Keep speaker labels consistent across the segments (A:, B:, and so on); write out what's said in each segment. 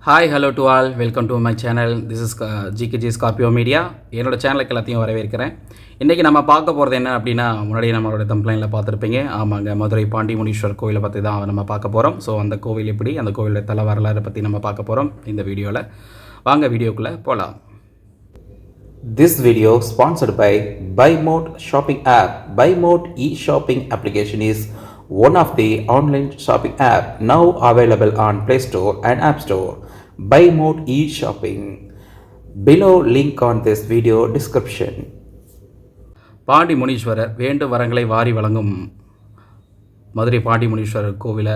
A: Hi hello to all, welcome to my channel. This is GKG Scorpio media. என்னோடய சேனலுக்கு எல்லாத்தையும் வரவேற்கிறேன். இன்றைக்கி நம்ம பார்க்க போகிறது என்ன அப்படின்னா, முன்னாடி நம்மளோட தம்ப்லைனில் பார்த்துருப்பீங்க. ஆமாங்க, மதுரை பாண்டிமுனீஸ்வரர் கோவிலை பற்றி தான் நம்ம பார்க்க போகிறோம். ஸோ அந்த கோவில் எப்படி, அந்த கோவிலோட தல வரலாறு பற்றி நம்ம பார்க்க போகிறோம் இந்த வீடியோவில். வாங்க வீடியோக்குள்ளே போகலாம்.
B: This video sponsored by BuyMode shopping app. BuyMode e-shopping application is one of the online shopping app now available on Play Store and App Store. BuyMode e-shopping. Below link on this video description.
A: Pandi Muneeswarar வேண்டும் வரங்களை வாரி வழங்கும் மதுரை பாண்டி முனீஸ்வரர் கோவிலை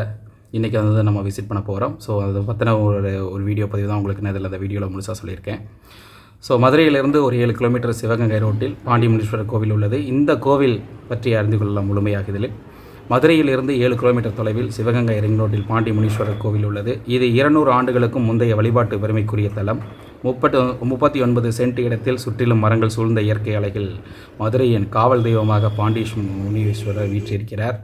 A: இன்றைக்கி வந்து நம்ம visit பண்ண போகிறோம். ஸோ அதை பற்றின ஒரு வீடியோ பதிவு தான் உங்களுக்கு நான் இதில் அந்த வீடியோவில் முழுசாக சொல்லியிருக்கேன். ஸோ மதுரையிலிருந்து ஒரு 7 கிலோமீட்டர் சிவகங்கை ரோட்டில் பாண்டிமுனீஸ்வரர் கோவில் உள்ளது. இந்த கோவில் பற்றி அறிந்து கொள்ளலாம் முழுமையாக இதில். மதுரையிலிருந்து 7 கிலோமீட்டர் தொலைவில் சிவகங்கை ரிங் ரோட்டில் பாண்டிமுனீஸ்வரர் கோவில் உள்ளது. இது 200 ஆண்டுகளுக்கும் முந்தைய வழிபாட்டு பெருமைக்குரிய தலம். 39 சென்ட் இடத்தில் சுற்றிலும் மரங்கள் சூழ்ந்த இயற்கை அலைகள் மதுரையின் காவல் தெய்வமாக பாண்டிமுனீஸ்வரர் வீற்றிருக்கிறார்.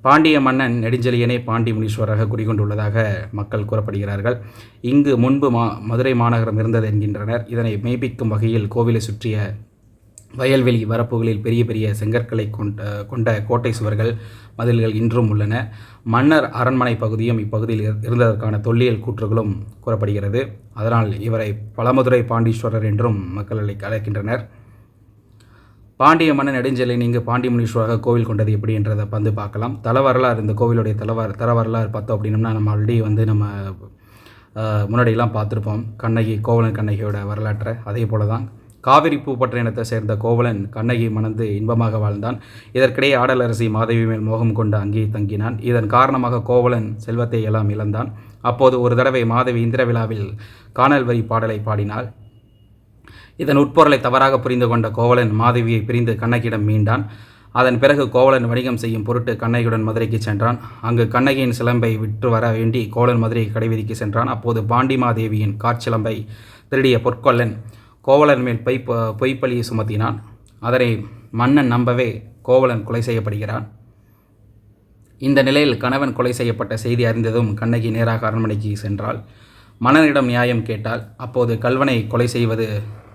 A: பாண்டிய மன்னன் நெடுஞ்செழியனே பாண்டி முனீஸ்வரராக குடிகொண்டுள்ளதாக மக்கள் கூறப்படுகிறார்கள். இங்கு முன்பு மதுரை மாநகரம் இருந்தது என்கின்றனர். இதனை மெய்ப்பிக்கும் வகையில் கோவிலை சுற்றிய வயல்வெளி வரப்புகளில் பெரிய பெரிய செங்கற்களை கொண்ட கோட்டை சுவர்கள், மதில்கள் இன்றும் உள்ளன. மன்னர் அரண்மனை பகுதியும் இப்பகுதியில் இருந்ததற்கான தொல்லியல் கூற்றுகளும் கூறப்படுகிறது. அதனால் இவரை பழமதுரை பாண்டீஸ்வரர் என்றும் மக்கள் அழைக்கின்றனர். பாண்டிய மன்னன் நெடுஞ்செழியன் இங்கு பாண்டிமுனீஸ்வரராக கோவில் கொண்டது எப்படி என்றதை வந்து பார்க்கலாம். தல வரலாறு, இந்த கோவிலுடைய தல வரலாறு பார்த்தோம் அப்படின்னம்னா, நம்ம ஆல்ரெடி வந்து நம்ம முன்னாடியெல்லாம் பார்த்துருப்போம் கோவலன் கண்ணகியோட வரலாற்றை. அதே போல தான் காவிரி பூப்பற்ற இனத்தை சேர்ந்த கோவலன் கண்ணகி மணந்து இன்பமாக வாழ்ந்தான். இதற்கிடையே ஆடலரசி மாதவி மேல் மோகம் கொண்டு அங்கே தங்கினான். இதன் காரணமாக கோவலன் செல்வத்தை எல்லாம் இழந்தான். அப்போது ஒரு தடவை மாதவி இந்திர விழாவில் காணல் வரி பாடலை பாடினாள். இதன் உட்பொருளை தவறாக புரிந்து கொண்ட கோவலன் மாதவியை பிரிந்து கண்ணகியிடம் மீண்டான். அதன் பிறகு கோவலன் வணிகம் செய்யும் பொருட்டு கண்ணகியுடன் மதுரைக்கு சென்றான். அங்கு கண்ணகியின் சிலம்பை விற்று வர வேண்டி கோவலன் மதுரை கடைவீதிக்கு சென்றான். அப்போது பாண்டிமாதேவியின் காற்சிலம்பை திருடிய பொற்கொல்லன் கோவலன் மேல் பொய்ப்பழியை சுமத்தினான். அதனை மன்னன் நம்பவே கோவலன் கொலை செய்யப்படுகிறான். இந்த நிலையில் கணவன் கொலை செய்யப்பட்ட செய்தி அறிந்ததும் கண்ணகி நேராக அரண்மனைக்கு சென்றாள். மன்னனிடம் நியாயம் கேட்டாள். அப்போது கல்வனை கொலை செய்வது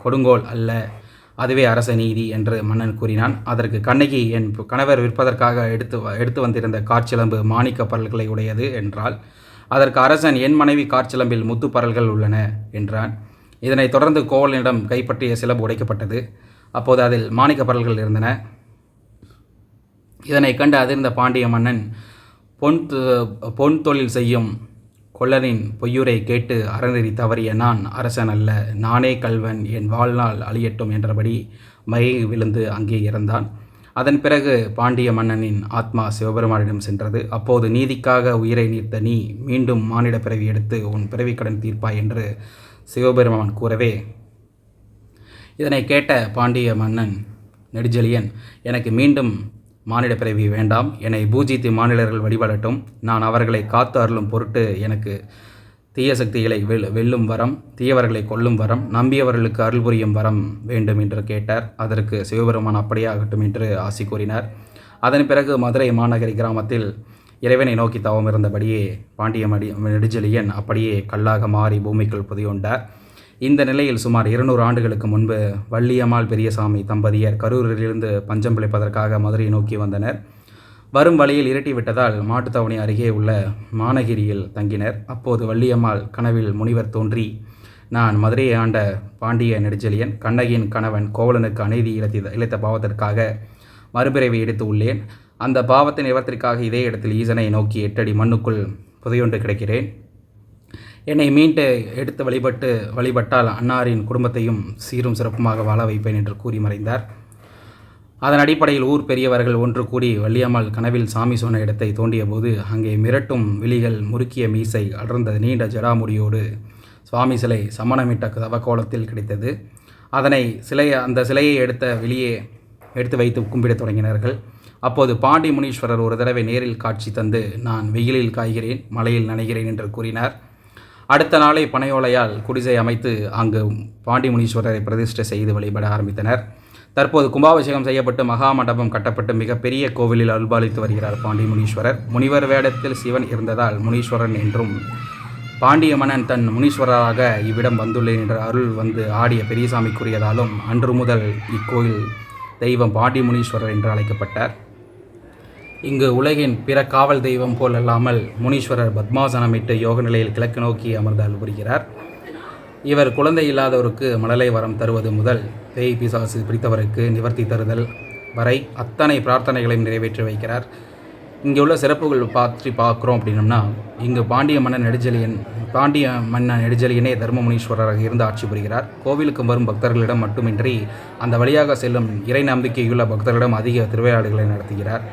A: கொடுங்கோல் அல்ல, அதுவே அரச நீதி என்று மன்னன் கூறினான். அதற்கு கண்ணகி, என் கணவர் விற்பதற்காக எடுத்து வந்திருந்த காற்சிலம்பு மாணிக்க பரல்களை உடையது என்றாள். அதற்கு அரசன், என் மனைவி காற்சிலம்பில் முத்து பரல்கள் உள்ளன என்றான். இதனைத் தொடர்ந்து கோவலனிடம் கைப்பற்றிய சிலம்பு உடைக்கப்பட்டது. அப்போது அதில் மாணிக்க பரல்கள் இருந்தன. இதனை கண்டு அதிர்ந்த பாண்டிய மன்னன், பொன் தொழில் செய்யும் கொல்லனின் பொய்யுரை கேட்டு அறநெறி தவறிய நான் அரசன் அல்ல, நானே கல்வன், என் வாழ்நாள் அழியட்டும் என்றபடி மயங்கி விழுந்து அங்கே இறந்தான். அதன் பிறகு பாண்டிய மன்னனின் ஆத்மா சிவபெருமானிடம் சென்றது. அப்போது நீதிக்காக உயிரை நீர்த்த நீ மீண்டும் மானிட பிறவி எடுத்து உன் பிறவிக்கடன் தீர்ப்பாய் என்று சிவபெருமான் கூறவே, இதனை கேட்ட பாண்டிய மன்னன் நெடுஞ்செழியன், எனக்கு மீண்டும் மானிட பிறவி வேண்டாம், என்னை பூஜித்து மாநிலர்கள் வழிபடட்டும், நான் அவர்களை காத்து அருளும் பொருட்டு எனக்கு தீய சக்திகளை வெல்லும் வரம், தீயவர்களை கொல்லும் வரம், நம்பியவர்களுக்கு அருள் புரியும் வரம் வேண்டும் என்று கேட்டார். அதற்கு சிவபெருமான் அப்படியே ஆகட்டும் என்று ஆசி கூறினார். அதன் பிறகு மதுரை மாநகரி கிராமத்தில் இறைவனை நோக்கி தவம் இருந்தபடியே நெடுஞ்செழியன் அப்படியே கல்லாக மாறி பூமிக்குள் புதையுண்டார். இந்த நிலையில் சுமார் 200 ஆண்டுகளுக்கு முன்பு வள்ளியம்மாள் பெரியசாமி தம்பதியர் கரூரிலிருந்து பஞ்சம் பிழைப்பதற்காக மதுரையை நோக்கி வந்தனர். வரும் வழியில் இருட்டி விட்டதால் மாட்டுத்தவணி அருகே உள்ள மானகிரியில் தங்கினர். அப்போது வள்ளியம்மாள் கனவில் முனிவர் தோன்றி, நான் மதுரையை ஆண்ட பாண்டிய நெடுஞ்செழியன் கண்ணகியின் கணவன் கோவலனுக்கு அநீதி இழைத்த பாவத்திற்காக மறுபிறவி எடுத்து உள்ளேன். அந்த பாவத்தின் நிவர்த்திற்காக இதே இடத்தில் ஈசனை நோக்கி 8 அடி மண்ணுக்குள் புதையுண்டு கிடக்கிறேன். என்னை மீண்டு எடுத்து வழிபட்டால் அன்னாரின் குடும்பத்தையும் சீரும் சிறப்புமாக வாழ வைப்பேன் என்று கூறி மறைந்தார். அதன் அடிப்படையில் ஊர் பெரியவர்கள் ஒன்று கூடி வள்ளியம்மாள் கனவில் சாமி சொன்ன இடத்தை தோண்டிய போது அங்கே மிரட்டும் விழிகள், முறுக்கிய மீசை, அடர்ந்த நீண்ட ஜடாமுடியோடு சுவாமி சிலை சமணமிட்ட தவக்கோலத்தில் கிடைத்தது. அந்த சிலையை வெளியே எடுத்து வைத்து கும்பிடத் தொடங்கினார்கள். அப்போது பாண்டி முனீஸ்வரர் ஒரு தடவை நேரில் காட்சி தந்து, நான் வெயிலில் காய்கிறேன், மழையில் நனைகிறேன் என்று கூறினார். அடுத்த நாளை பனையோலையால் குடிசை அமைத்து அங்கு பாண்டி முனீஸ்வரரை பிரதிஷ்டை செய்து வழிபட ஆரம்பித்தனர். தற்போது கும்பாபிஷேகம் செய்யப்பட்டு மகா மண்டபம் கட்டப்பட்டு மிகப்பெரிய கோவிலில் அருள்பாலித்து வருகிறார் பாண்டி முனீஸ்வரர். முனிவர் வேடத்தில் சிவன் இருந்ததால் முனீஸ்வரன் என்றும், பாண்டிய மன்னன் தன் முனீஸ்வரராக இவ்விடம் வந்துள்ளேன் என்ற அருள் வந்து ஆடிய பெரியசாமி கூறியதாலும் அன்று முதல் இக்கோயில் தெய்வம் பாண்டி முனீஸ்வரர் என்று அழைக்கப்பட்டார். இங்கு உலகின் பிற காவல் தெய்வம் போல் அல்லாமல் முனீஸ்வரர் பத்மாசனமிட்டு யோக நிலையில் கிழக்கு நோக்கி அமர்ந்து அருள் புரிகிறார். இவர் குழந்தை இல்லாதவருக்கு மழலை வரம் தருவது முதல் பேய் பிசாசு பிடித்தவருக்கு நிவர்த்தி தருதல் வரை அத்தனை பிரார்த்தனைகளையும் நிறைவேற்றி வைக்கிறார். இங்கே உள்ள சிறப்புகள் பார்க்குறோம் அப்படின்னம்னா, இங்கு பாண்டிய மன்னன் நெடுஞ்செழியனே தர்மமுனீஸ்வரராக இருந்து ஆட்சி புரிகிறார். கோவிலுக்கு வரும் பக்தர்களிடம் மட்டுமின்றி அந்த வழியாக செல்லும் இறை நம்பிக்கையுள்ள பக்தர்களிடம் அதிக திருவிழாடுகளை நடத்துகிறார்.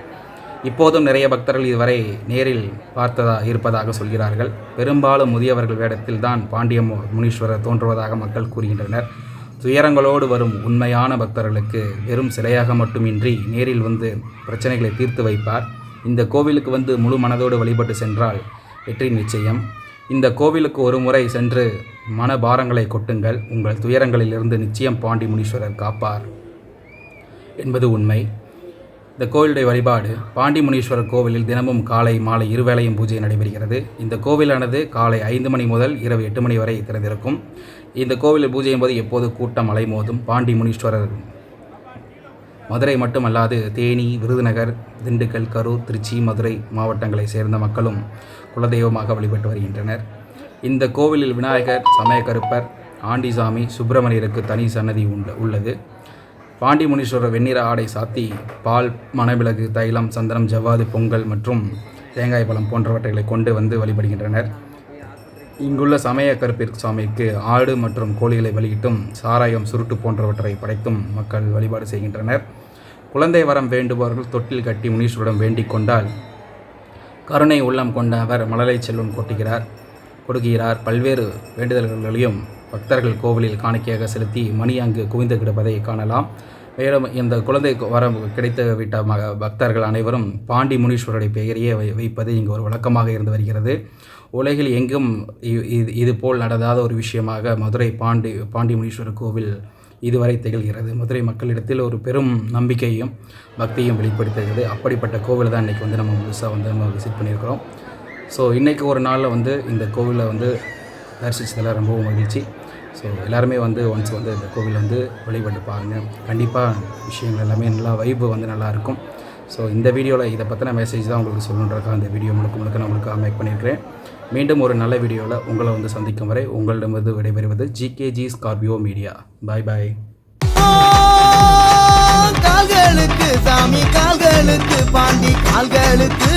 A: இப்போதும் நிறைய பக்தர்கள் இதுவரை நேரில் இருப்பதாக சொல்கிறார்கள். பெரும்பாலும் முதியவர்கள் வேடத்தில் தான் பாண்டிய முனீஸ்வரர் தோன்றுவதாக மக்கள் கூறுகின்றனர். துயரங்களோடு வரும் உண்மையான பக்தர்களுக்கு வெறும் சிலையாக மட்டுமின்றி நேரில் வந்து பிரச்சனைகளை தீர்த்து வைப்பார். இந்த கோவிலுக்கு வந்து முழு மனதோடு வழிபட்டு சென்றால் வெற்றி நிச்சயம். இந்த கோவிலுக்கு ஒரு முறை சென்று மன பாரங்களை கொட்டுங்கள். உங்கள் துயரங்களிலிருந்து நிச்சயம் பாண்டி முனீஸ்வரர் காப்பார் என்பது உண்மை. இந்த கோவிலுடைய வழிபாடு பாண்டி முனீஸ்வரர் கோவிலில் தினமும் காலை மாலை இருவேளையும் பூஜை நடைபெறுகிறது. இந்த கோவிலானது காலை 5 மணி முதல் இரவு 8 மணி வரை திறந்திருக்கும். இந்த கோவிலில் பூஜையும் போது எப்போது கூட்டம் அலைமோதும். பாண்டி முனீஸ்வரர் மதுரை மட்டுமல்லாது தேனி, விருதுநகர், திண்டுக்கல், கரூர், திருச்சி, மதுரை மாவட்டங்களை சேர்ந்த மக்களும் குலதெய்வமாக வழிபட்டு வருகின்றனர். இந்த கோவிலில் விநாயகர், சமயக்கருப்பர், ஆண்டிசாமி, சுப்பிரமணியருக்கு தனி சன்னதி உள்ளது. பாண்டி முனீஸ்வரர் வெண்ணிற ஆடை சாத்தி பால், மணமிளகு, தைலம், சந்தனம், ஜவ்வாது, பொங்கல் மற்றும் தேங்காய் பழம் போன்றவற்றை கொண்டு வந்து வழிபடுகின்றனர். இங்குள்ள சமயக்கருப்பர் சுவாமிக்கு ஆடு மற்றும் கோழிகளை பலியிட்டும் சாராயம், சுருட்டு போன்றவற்றை படைத்தும் மக்கள் வழிபாடு செய்கின்றனர். குழந்தை வரம் வேண்டுபவர்கள் தொட்டில் கட்டி முனீஸ்வரிடம் வேண்டிக் கொண்டால் கருணை உள்ளம் கொண்ட அவர் மழலை செல்வம் கொடுக்கிறார். பல்வேறு வேண்டுதல்களையும் பக்தர்கள் கோவிலில் காணிக்கையாக செலுத்தி மணி அங்கு குவிந்து கிடப்பதை காணலாம். மேலும் இந்த குழந்தை வரம் கிடைத்து விட்ட பக்தர்கள் அனைவரும் பாண்டி முனீஸ்வரருடைய பெயரையே வைப்பது இங்கு ஒரு வழக்கமாக இருந்து வருகிறது. உலகில் எங்கும் இதுபோல் நடந்தாத ஒரு விஷயமாக மதுரை பாண்டி முனீஸ்வரர் கோவில் இதுவரை திகழ்கிறது. மதுரை மக்களிடத்தில் ஒரு பெரும் நம்பிக்கையும் பக்தியும் வெளிப்படுத்துகிறது. அப்படிப்பட்ட கோவில் தான் இன்றைக்கி வந்து நம்ம முழுசாக வந்து நம்ம விசிட் பண்ணியிருக்கிறோம். ஸோ இன்றைக்கி ஒரு நாளில் வந்து இந்த கோவிலில் வந்து தரிசித்ததில் ரொம்பவும் மகிழ்ச்சி. ஸோ எல்லாருமே வந்து ஒன்ஸ் வந்து இந்த கோவில் வந்து வழிபட்டு பாருங்கள். கண்டிப்பாக விஷயங்கள் எல்லாமே நல்லா வைப்பு வந்து நல்லாயிருக்கும். ஸோ இந்த வீடியோவில் இதை பற்றின மெசேஜ் தான் உங்களுக்கு சொல்லணுன்றக்காக இந்த வீடியோ முழுக்க நான் உங்களுக்கு மேக் பண்ணியிருக்கிறேன். மீண்டும் ஒரு நல்ல வீடியோவில் உங்களை வந்து சந்திக்கும் வரை உங்களிடமிருந்து விடைபெறுவது ஜிகேஜி ஸ்கார்பியோ மீடியா. பாய் பாய்.
C: கால்களுக்கு சாமி, கால்களுக்கு பாண்டி, கால்களுக்கு